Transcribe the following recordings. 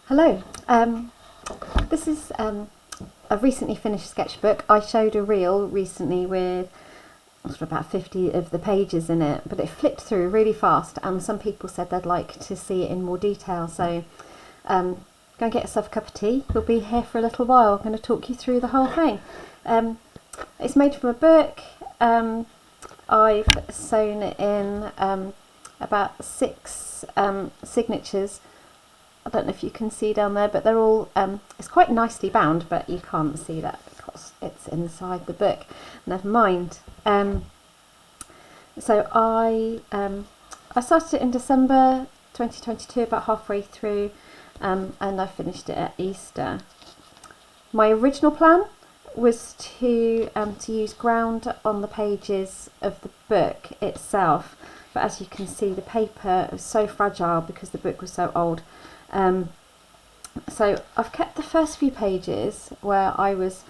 Hello, this is a recently finished sketchbook. I showed a reel recently with sort of about 50 of the pages in it, but it flipped through really fast and some people said they'd like to see it in more detail, so go and get yourself a cup of tea. We'll be here for a little while. I'm going to talk you through the whole thing. It's made from a book. I've sewn in about 6 signatures. I don't know if you can see down there, but they're all, it's quite nicely bound, but you can't see that because it's inside the book. Never mind. So I started it in December 2022, about halfway through, and I finished it at Easter. My original plan was to use ground on the pages of the book itself, but as you can see, the paper was so fragile because the book was so old. So I've kept the first few pages where I was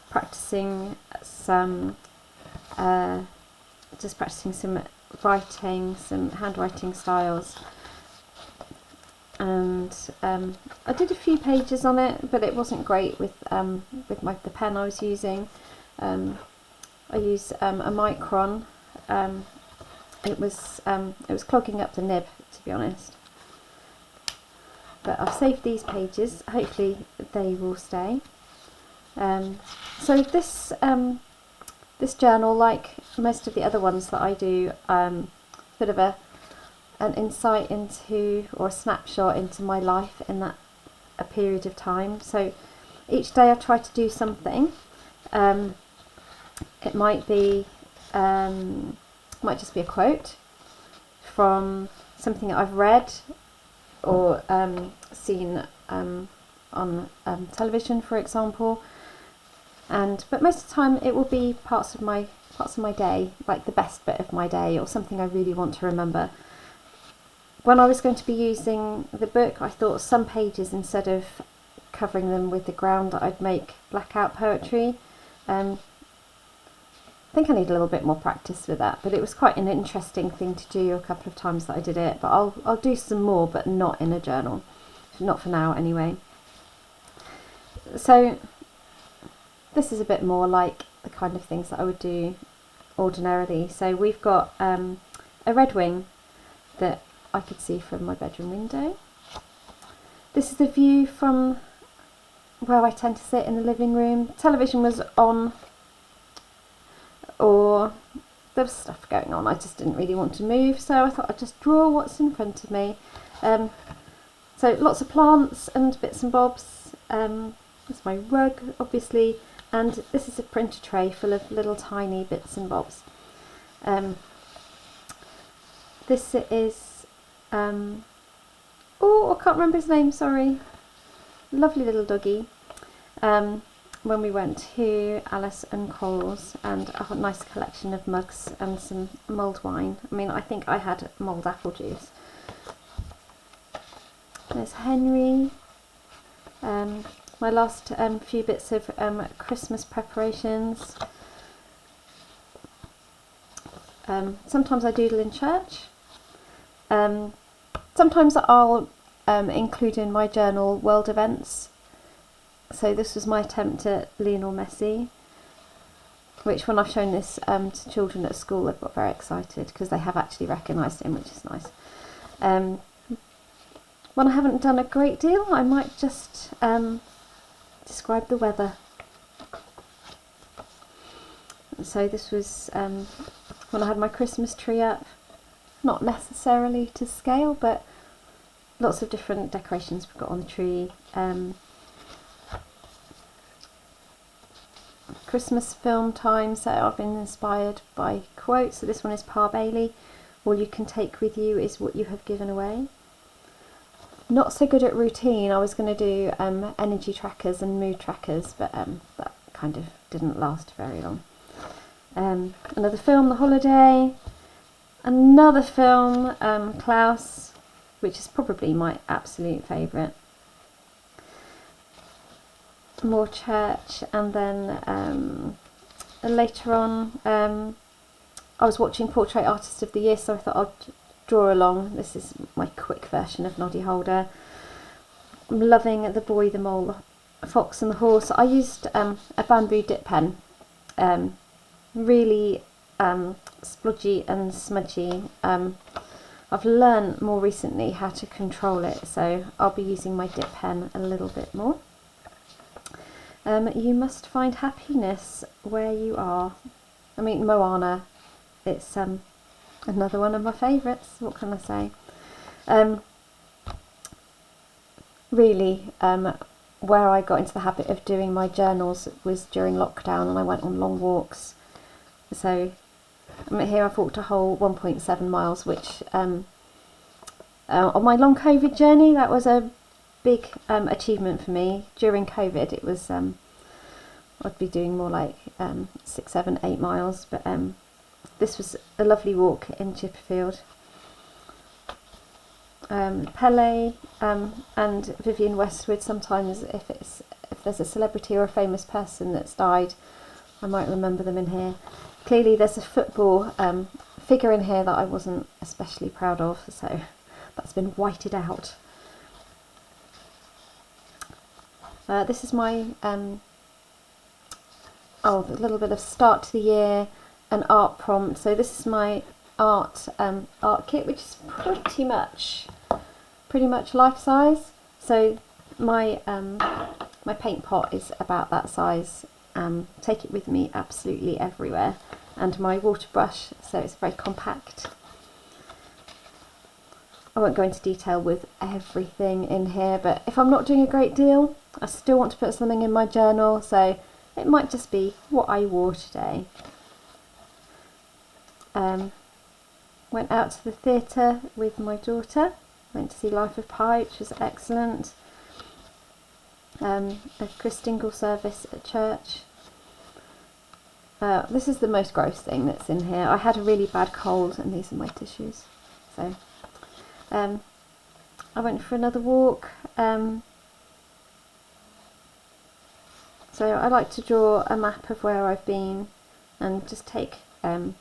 practicing some, just practicing some writing, some handwriting styles, and I did a few pages on it, but it wasn't great with the pen I was using. I used a micron. It was clogging up the nib, to be honest. But I've saved these pages. Hopefully they will stay. So this this journal, like most of the other ones that I do, bit of an insight into, or a snapshot into my life in a period of time. So each day I try to do something. It might be might just be a quote from something that I've read or seen on television, for example, but most of the time it will be parts of my day, like the best bit of my day, or something I really want to remember. When I was going to be using the book, I thought some pages, instead of covering them with the ground, I'd make blackout poetry. I think I need a little bit more practice with that, but it was quite an interesting thing to do a couple of times that I did it. But I'll do some more, but not in a journal, not for now anyway. So this is a bit more like the kind of things that I would do ordinarily. So we've got a red wing that I could see from my bedroom window. This is the view from where I tend to sit in the living room. Television was on, or there was stuff going on, I just didn't really want to move, so I thought I'd just draw what's in front of me. So lots of plants and bits and bobs. That's my rug, obviously, and this is a printer tray full of little tiny bits and bobs. This is, oh, I can't remember his name, sorry. Lovely little doggy. When we went to Alice and Cole's, and a nice collection of mugs and some mulled wine. I mean, I think I had mulled apple juice. There's Henry. My last few bits of Christmas preparations. Sometimes I doodle in church. Sometimes I'll include in my journal world events. So this was my attempt at Lionel Messi, which when I've shown this to children at school, they've got very excited because they have actually recognised him, which is nice. When I haven't done a great deal, I might just describe the weather. So this was when I had my Christmas tree up, not necessarily to scale, but lots of different decorations we've got on the tree. Christmas film time, so I've been inspired by quotes. So this one is Pa Bailey, all you can take with you is what you have given away. Not so good at routine. I was going to do energy trackers and mood trackers, but that kind of didn't last very long. Another film, The Holiday. Another film, Klaus, which is probably my absolute favourite. More church, and then later on I was watching Portrait Artist of the Year, so I thought I'd draw along. This is my quick version of Noddy Holder. I'm loving the boy, the mole, the fox and the horse. I used a bamboo dip pen, really splodgy and smudgy. I've learned more recently how to control it, so I'll be using my dip pen a little bit more. You must find happiness where you are. I mean, Moana, it's another one of my favourites, what can I say? Really, where I got into the habit of doing my journals was during lockdown, and I went on long walks. So here I've walked a whole 1.7 miles, which on my long COVID journey, that was a big achievement for me. During COVID, it was I'd be doing more like 6, 7, 8 miles, but this was a lovely walk in Chipperfield. Pele and Vivienne Westwood, sometimes if there's a celebrity or a famous person that's died, I might remember them in here. Clearly there's a football figure in here that I wasn't especially proud of, so that's been whited out. This is my a little bit of start to the year, an art prompt. So this is my art kit, which is pretty much life size. So my my paint pot is about that size. Take it with me absolutely everywhere, and my water brush, so it's very compact. I won't go into detail with everything in here, but if I'm not doing a great deal, I still want to put something in my journal, so it might just be what I wore today. Went out to the theatre with my daughter, went to see Life of Pi, which was excellent. A Christingle service at church. This is the most gross thing that's in here. I had a really bad cold, and these are my tissues. So I went for another walk. So I like to draw a map of where I've been and just take a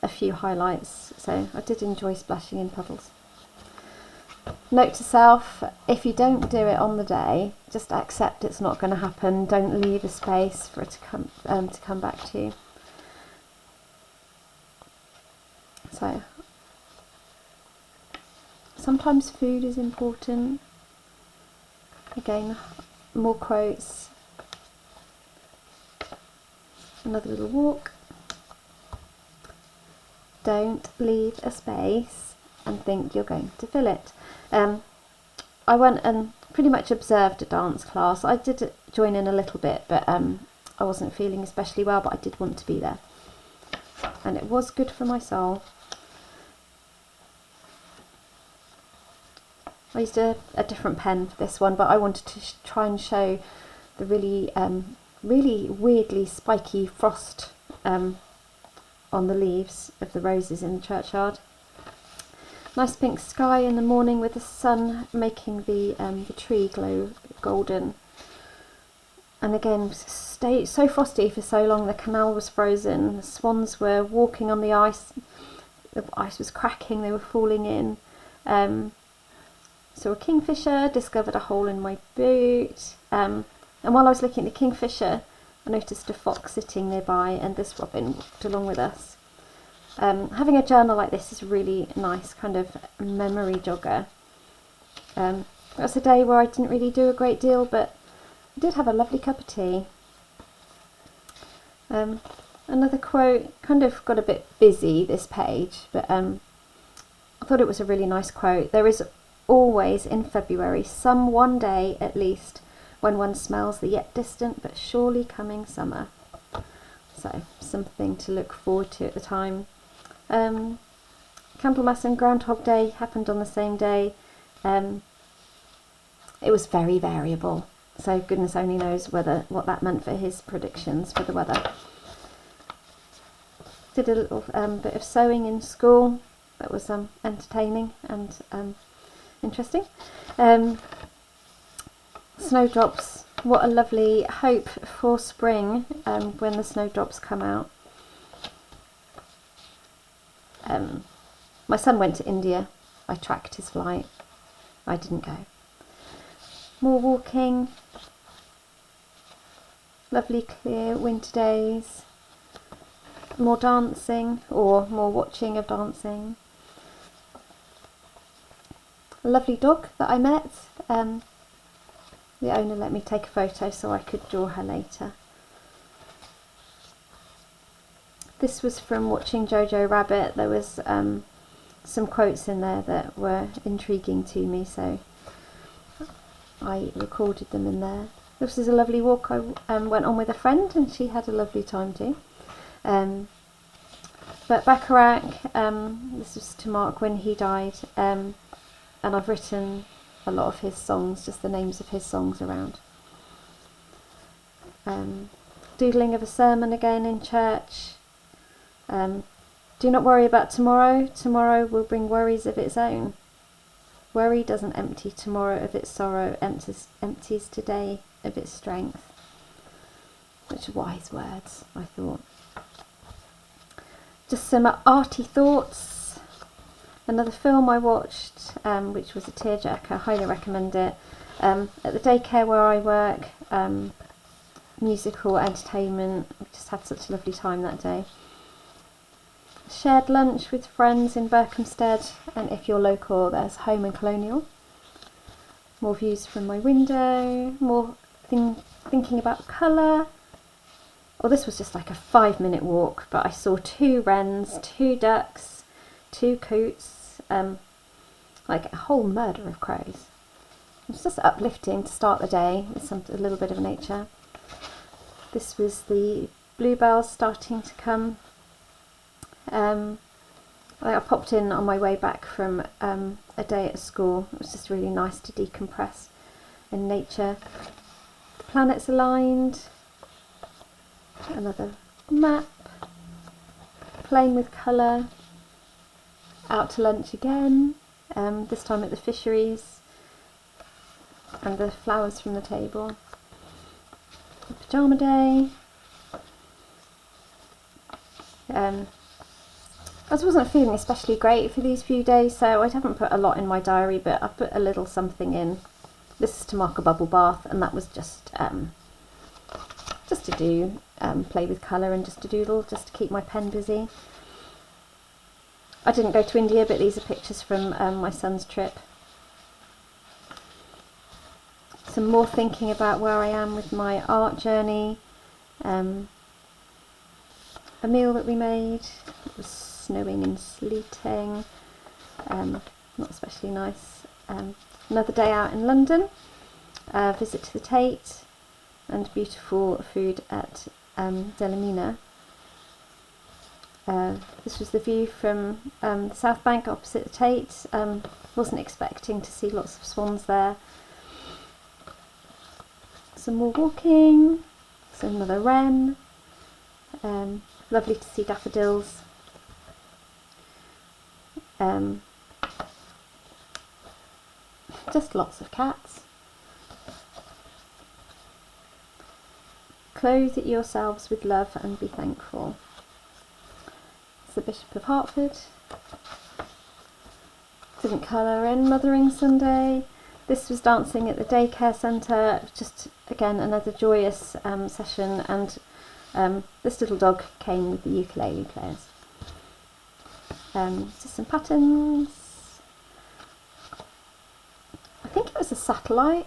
few highlights. So I did enjoy splashing in puddles. Note to self, if you don't do it on the day, just accept it's not going to happen. Don't leave a space for it to come back to you. So sometimes food is important. Again, more quotes. Another little walk. Don't leave a space and think you're going to fill it. I went and pretty much observed a dance class. I did join in a little bit, but I wasn't feeling especially well, but I did want to be there. And it was good for my soul. I used a different pen for this one, but I wanted to try and show the really weirdly spiky frost on the leaves of the roses in the churchyard. Nice pink sky in the morning with the sun making the tree glow golden. And again, stayed so frosty for so long. The canal was frozen. The swans were walking on the ice. The ice was cracking. They were falling in. Saw a kingfisher. Discovered a hole in my boot. And while I was looking at the kingfisher, I noticed a fox sitting nearby, and this robin walked along with us. Having a journal like this is really nice, kind of memory jogger. That's a day where I didn't really do a great deal, but I did have a lovely cup of tea. Another quote, kind of got a bit busy this page, but I thought it was a really nice quote. There is always in February some one day at least when one smells the yet distant but surely coming summer. So something to look forward to at the time. Candlemas and Groundhog Day happened on the same day. It was very variable, so goodness only knows what that meant for his predictions for the weather. Did a little bit of sewing in school. That was entertaining and interesting. Snowdrops, what a lovely hope for spring when the snowdrops come out. My son went to India. I tracked his flight. I didn't go. more walking, lovely clear winter days, more dancing or more watching of dancing. A lovely dog that I met. The owner let me take a photo so I could draw her later. This was from watching Jojo Rabbit. There was some quotes in there that were intriguing to me, so I recorded them in there. This is a lovely walk I went on with a friend, and she had a lovely time too. But Bacharach, this was to mark when he died, and I've written a lot of his songs, just the names of his songs around. Doodling of a sermon again in church. Do not worry about tomorrow. Tomorrow will bring worries of its own. Worry doesn't empty tomorrow of its sorrow, empties today of its strength. Which are wise words, I thought. Just some arty thoughts. Another film I watched, which was a tearjerker, I highly recommend it. At the daycare where I work, musical entertainment, we just had such a lovely time that day. Shared lunch with friends in Berkhamsted, and if you're local, there's Home and Colonial. More views from my window, more thinking about colour. Well, this was just like a 5-minute walk, but I saw 2 wrens, 2 ducks, 2 coots, like a whole murder of crows. It's just uplifting to start the day with a little bit of nature. This was the bluebells starting to come. I popped in on my way back from a day at school. It was just really nice to decompress in nature. The planets aligned. Another map. Playing with colour. Out to lunch again. This time at the fisheries. And the flowers from the table. The pyjama day. I wasn't feeling especially great for these few days, so I haven't put a lot in my diary, but I put a little something in. This is to mark a bubble bath, and that was just to do, play with colour and just to doodle, just to keep my pen busy. I didn't go to India, but these are pictures from my son's trip. Some more thinking about where I am with my art journey. A meal that we made. It was snowing and sleeting, not especially nice. Another day out in London, visit to the Tate, and beautiful food at Delamina. This was the view from the South Bank opposite the Tate. Wasn't expecting to see lots of swans there. Some more walking, so another wren. Lovely to see daffodils. Just lots of cats. Clothe yourselves with love and be thankful. It's the Bishop of Hertford. Didn't colour in Mothering Sunday. This was dancing at the daycare centre. Just again another joyous session, and this little dog came with the ukulele players. Just some patterns. I think it was a satellite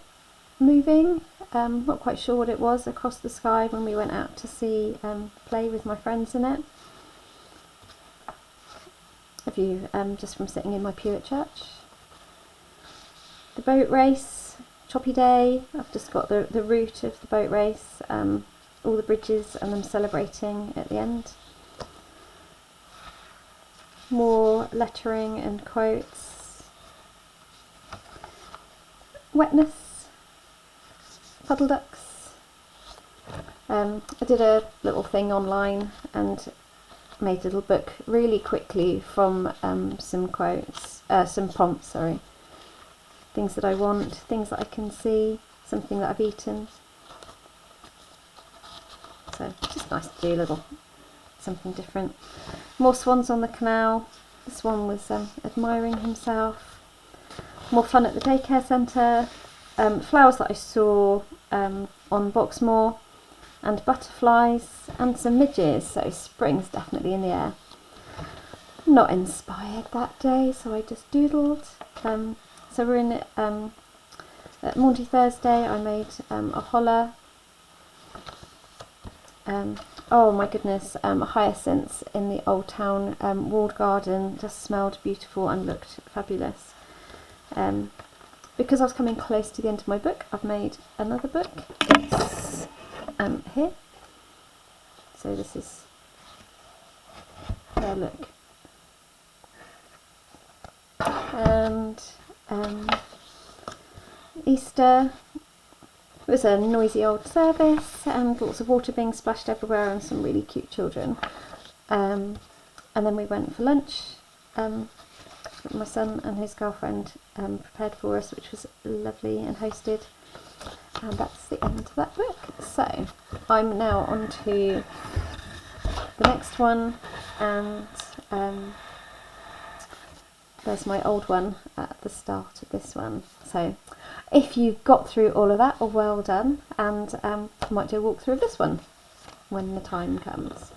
moving, not quite sure what it was, across the sky when we went out to see play with my friends in it. A view just from sitting in my pew at church. The boat race, choppy day. I've just got the route of the boat race, all the bridges and them celebrating at the end. More lettering and quotes. Wetness. Puddle ducks. I did a little thing online and made a little book really quickly from some quotes, some prompts, sorry. Things that I want, things that I can see, something that I've eaten. So just nice to do a little something different. More swans on the canal. This one was admiring himself. More fun at the daycare centre. flowers that I saw on Boxmoor, and butterflies and some midges, so spring's definitely in the air. Not inspired that day, so I just doodled. So we're in at Maundy Thursday. I made a holler. Oh my goodness, hyacinths in the Old Town walled garden just smelled beautiful and looked fabulous. Because I was coming close to the end of my book, I've made another book. It's here. So this is, yeah, look. And Easter. It was a noisy old service and lots of water being splashed everywhere and some really cute children. And then we went for lunch. My son and his girlfriend prepared for us, which was lovely and hosted. And that's the end of that book. So I'm now on to the next one, and there's my old one at the start of this one. So if you've got through all of that, well done, and I might do a walkthrough of this one when the time comes.